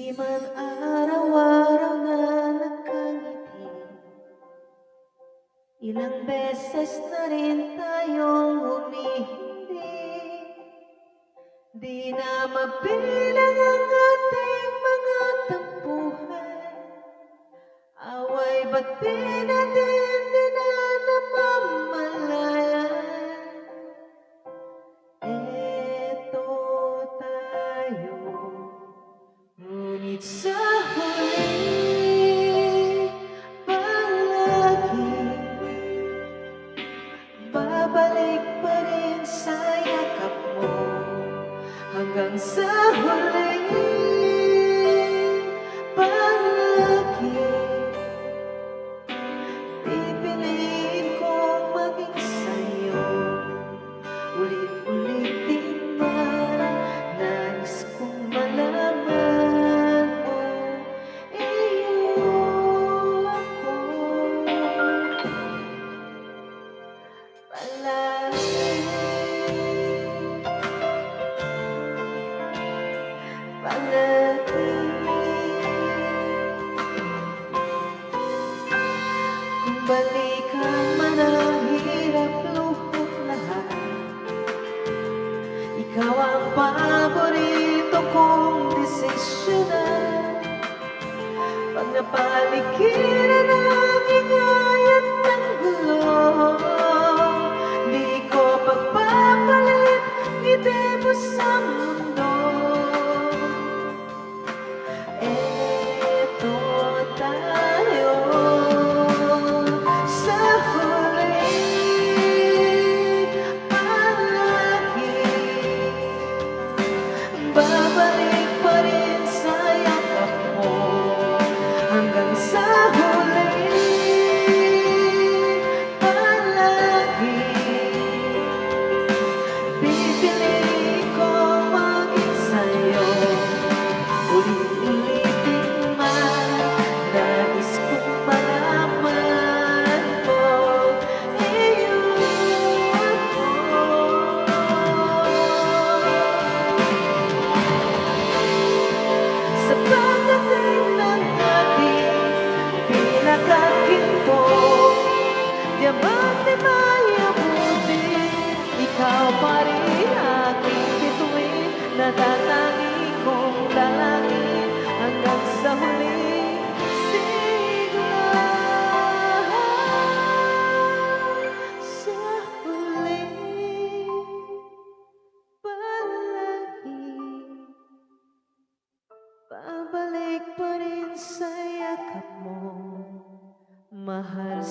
Di man araw-araw na nakangiti, ilang beses na rin tayong humihindi. Di na mabilang ang ating mga tampuhan, away ba't di natin di na namamalayan? Eto tayo, ngunit sa huli, palagi babalik pa rin sa yakap mo. Hanggang sa huli, palagi pipiliin kong maging sa'yo. Ulit-ulitin man, nais kong malaman mo, iyo ako palagi. Palagi. Kung balikan man ang hirap lubog lahat, ikaw ang paborito kong desisyonan. Pag napaligiran ang ingay at ng gulo, di ko pagpapalit ngiti mo sa mundo. Eto tayo, sa huli, palagi babalik pa rin sa yakap mo. Hanggang sa huli, palagi pipiliin ko maging sa'yo. Ulit-ulitin man, nais kong malaman mo, iyo ako. Sa pagdating ng ating pinakaginto, diamante may abuti, ikaw pa rin aking bituin, natatangi kong dalangin hanggang sa huling sigla. Sa huli, palagi babalik pa rin sa yakap mo, mahal.